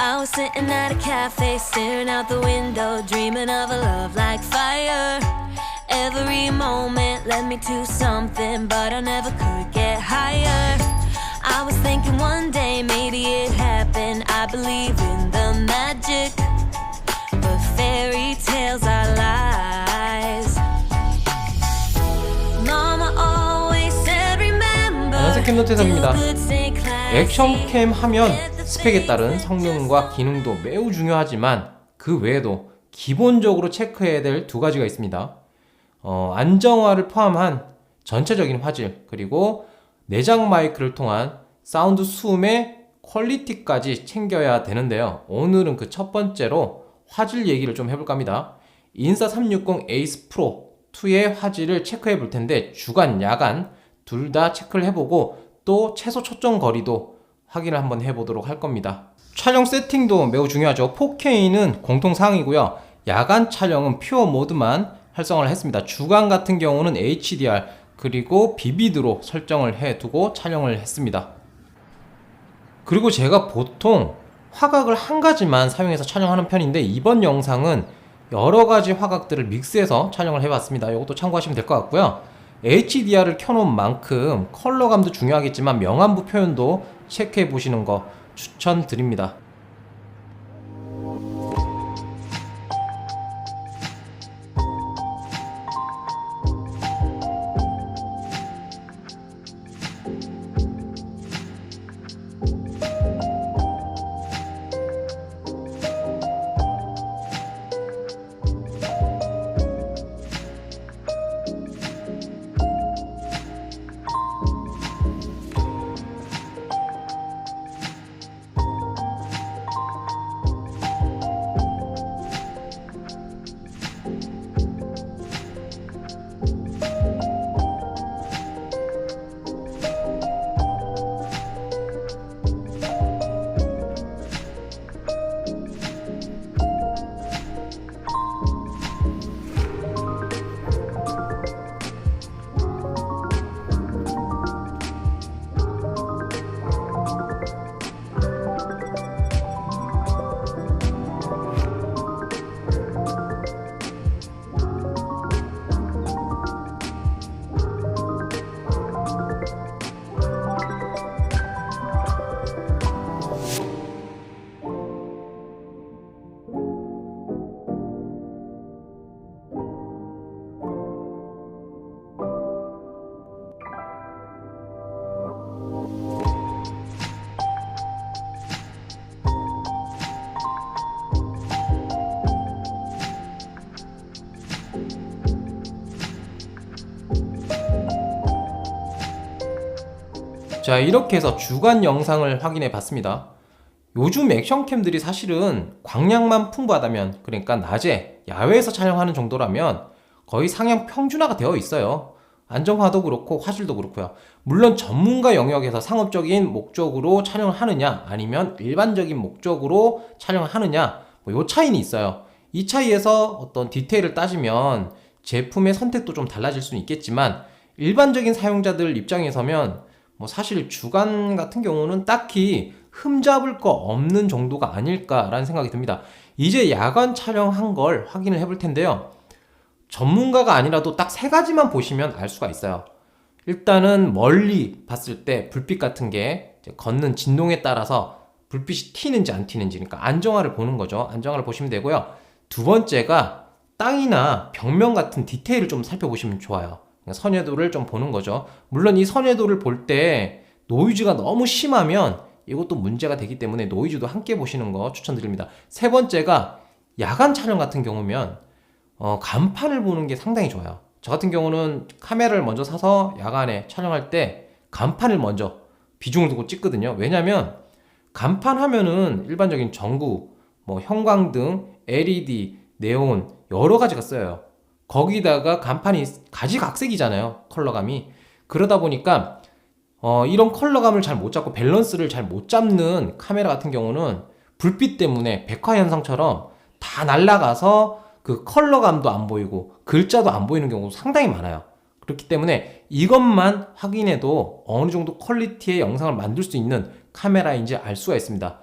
I was sitting at a cafe, staring out the window, dreaming of a love like fire. Every moment led me to something, but I never could get higher. I was thinking one day maybe it happened. I believe in the magic, but fairy tales are lies. Mama always said remember. 안녕하세요, 캠노태성입니다. 액션캠 하면 스펙에 따른 성능과 기능도 매우 중요하지만 그 외에도 기본적으로 체크해야 될 두 가지가 있습니다. 안정화를 포함한 전체적인 화질, 그리고 내장 마이크를 통한 사운드 수음의 퀄리티까지 챙겨야 되는데요. 오늘은 그 첫 번째로 화질 얘기를 좀 해볼까 합니다. 인사 360 에이스 프로 2의 화질을 체크해 볼 텐데 주간, 야간 둘 다 체크를 해보고 또 최소 초점 거리도 확인을 한번 해보도록 할 겁니다. 촬영 세팅도 매우 중요하죠. 4K는 공통 사항이고요. 야간 촬영은 퓨어 모드만 활성화를 했습니다. 주간 같은 경우는 HDR 그리고 비비드로 설정을 해두고 촬영을 했습니다. 그리고 제가 보통 화각을 한 가지만 사용해서 촬영하는 편인데 이번 영상은 여러가지 화각들을 믹스해서 촬영을 해봤습니다. 이것도 참고하시면 될 것 같고요. HDR을 켜놓은 만큼 컬러감도 중요하겠지만 명암부 표현도 체크해 보시는 거 추천드립니다. 자, 이렇게 해서 주간 영상을 확인해 봤습니다. 요즘 액션캠들이 사실은 광량만 풍부하다면, 그러니까 낮에 야외에서 촬영하는 정도라면 거의 상향 평준화가 되어 있어요. 안정화도 그렇고 화질도 그렇고요. 물론 전문가 영역에서 상업적인 목적으로 촬영을 하느냐 아니면 일반적인 목적으로 촬영을 하느냐 요 차이는 있어요. 이 차이에서 어떤 디테일을 따지면 제품의 선택도 좀 달라질 수는 있겠지만 일반적인 사용자들 입장에서면 사실 주간 같은 경우는 딱히 흠잡을 거 없는 정도가 아닐까라는 생각이 듭니다. 이제 야간 촬영한 걸 확인을 해볼 텐데요. 전문가가 아니라도 딱 세 가지만 보시면 알 수가 있어요. 일단은 멀리 봤을 때 불빛 같은 게 걷는 진동에 따라서 불빛이 튀는지 안 튀는지, 그러니까 안정화를 보는 거죠. 안정화를 보시면 되고요. 두 번째가 땅이나 벽면 같은 디테일을 좀 살펴보시면 좋아요. 선회도를 좀 보는 거죠. 물론 이 선회도를 볼 때 노이즈가 너무 심하면 이것도 문제가 되기 때문에 노이즈도 함께 보시는 거 추천드립니다. 세 번째가 야간 촬영 같은 경우면 간판을 보는 게 상당히 좋아요. 저 같은 경우는 카메라를 먼저 사서 야간에 촬영할 때 간판을 먼저 비중을 두고 찍거든요. 왜냐면 간판 하면은 일반적인 전구, 형광등, LED, 네온 여러 가지가 쓰여요. 거기다가 간판이 가지각색이잖아요, 컬러감이. 그러다 보니까 이런 컬러감을 잘 못 잡고 밸런스를 잘 못 잡는 카메라 같은 경우는 불빛 때문에 백화현상처럼 다 날아가서 그 컬러감도 안 보이고 글자도 안 보이는 경우도 상당히 많아요. 그렇기 때문에 이것만 확인해도 어느 정도 퀄리티의 영상을 만들 수 있는 카메라인지 알 수가 있습니다.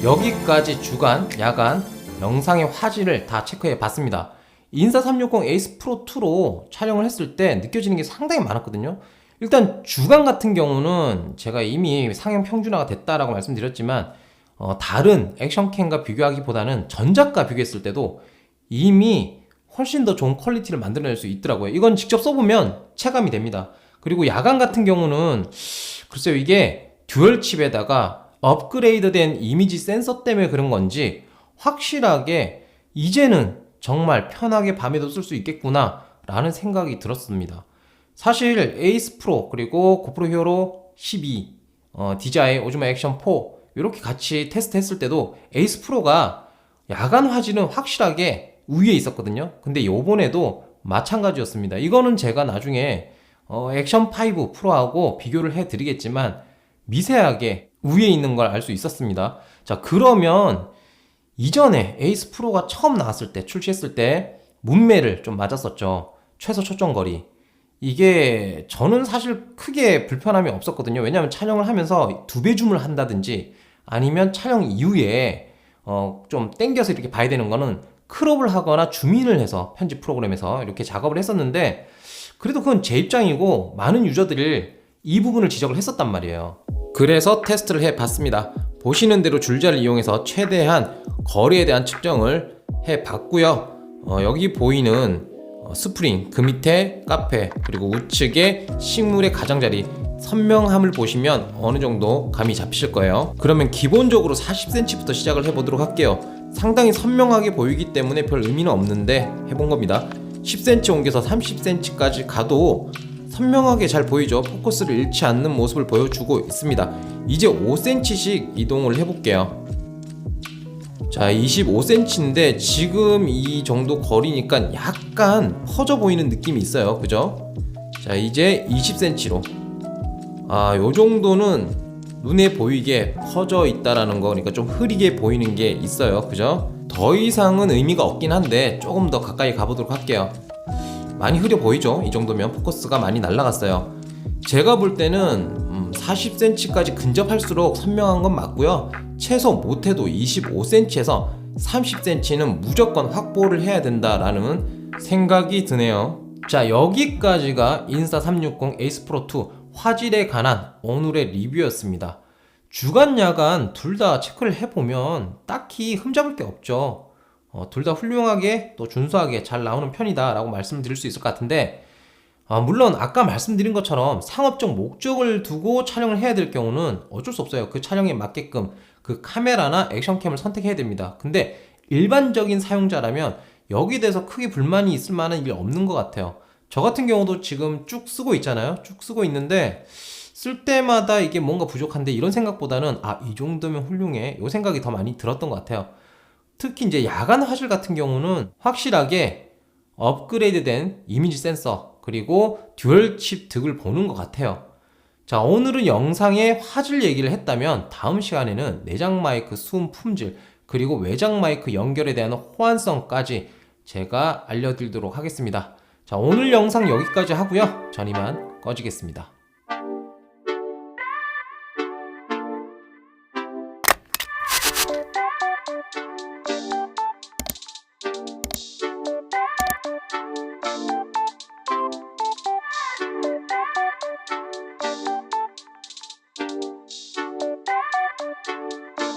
여기까지 주간, 야간 영상의 화질을 다 체크해 봤습니다. 인사 360 에이스 프로 2로 촬영을 했을 때 느껴지는 게 상당히 많았거든요. 일단 주간 같은 경우는 제가 이미 상향 평준화가 됐다라고 말씀드렸지만 다른 액션캠과 비교하기보다는 전작과 비교했을 때도 이미 훨씬 더 좋은 퀄리티를 만들어낼 수 있더라고요. 이건 직접 써보면 체감이 됩니다. 그리고 야간 같은 경우는 글쎄요, 이게 듀얼 칩에다가 업그레이드된 이미지 센서 때문에 그런 건지 확실하게 이제는 정말 편하게 밤에도 쓸 수 있겠구나 라는 생각이 들었습니다. 사실 에이스 프로 그리고 고프로 히어로 12, DJI 오즈모 액션 4 이렇게 같이 테스트 했을 때도 에이스 프로가 야간 화질은 확실하게 우위에 있었거든요. 근데 요번에도 마찬가지였습니다. 이거는 제가 나중에 액션 5 프로하고 비교를 해 드리겠지만 미세하게 우위에 있는 걸 알 수 있었습니다. 자, 그러면 이전에 에이스 프로가 처음 나왔을 때, 출시했을 때 문매를 좀 맞았었죠. 최소 초점거리. 이게 저는 사실 크게 불편함이 없었거든요. 왜냐하면 촬영을 하면서 2배 줌을 한다든지 아니면 촬영 이후에 좀 땡겨서 이렇게 봐야 되는 거는 크롭을 하거나 줌인을 해서 편집 프로그램에서 이렇게 작업을 했었는데, 그래도 그건 제 입장이고 많은 유저들이 이 부분을 지적을 했었단 말이에요. 그래서 테스트를 해봤습니다. 보시는 대로 줄자를 이용해서 최대한 거리에 대한 측정을 해봤고요. 여기 보이는 스프링, 그 밑에 카페, 그리고 우측에 식물의 가장자리 선명함을 보시면 어느 정도 감이 잡히실 거예요. 그러면 기본적으로 40cm부터 시작을 해보도록 할게요. 상당히 선명하게 보이기 때문에 별 의미는 없는데 해본 겁니다. 10cm 옮겨서 30cm까지 가도 선명하게 잘 보이죠. 포커스를 잃지 않는 모습을 보여주고 있습니다. 이제 5cm씩 이동을 해볼게요. 자, 25cm인데 지금 이 정도 거리니까 약간 퍼져 보이는 느낌이 있어요. 그죠? 자, 이제 20cm로 요 정도는 눈에 보이게 퍼져 있다라는 거, 그러니까 좀 흐리게 보이는 게 있어요. 그죠? 더 이상은 의미가 없긴 한데 조금 더 가까이 가보도록 할게요. 많이 흐려 보이죠? 이 정도면 포커스가 많이 날아갔어요. 제가 볼 때는 40cm까지 근접할수록 선명한 건 맞고요. 최소 못해도 25cm에서 30cm는 무조건 확보를 해야 된다라는 생각이 드네요. 자, 여기까지가 인스타360 에이스 프로2 화질에 관한 오늘의 리뷰였습니다. 주간 야간 둘 다 체크를 해보면 딱히 흠잡을 게 없죠. 둘 다 훌륭하게 또 준수하게 잘 나오는 편이다 라고 말씀드릴 수 있을 것 같은데, 물론 아까 말씀드린 것처럼 상업적 목적을 두고 촬영을 해야 될 경우는 어쩔 수 없어요. 그 촬영에 맞게끔 그 카메라나 액션캠을 선택해야 됩니다. 근데 일반적인 사용자라면 여기에 대해서 크게 불만이 있을 만한 일이 없는 것 같아요. 저 같은 경우도 지금 쭉 쓰고 있잖아요. 쭉 쓰고 있는데 쓸 때마다 이게 뭔가 부족한데 이런 생각보다는 이 정도면 훌륭해, 이 생각이 더 많이 들었던 것 같아요. 특히 이제 야간 화질 같은 경우는 확실하게 업그레이드된 이미지 센서 그리고 듀얼 칩 득을 보는 것 같아요. 자, 오늘은 영상의 화질 얘기를 했다면 다음 시간에는 내장 마이크 수음 품질 그리고 외장 마이크 연결에 대한 호환성까지 제가 알려드리도록 하겠습니다. 자, 오늘 영상 여기까지 하고요. 전 이만 꺼지겠습니다.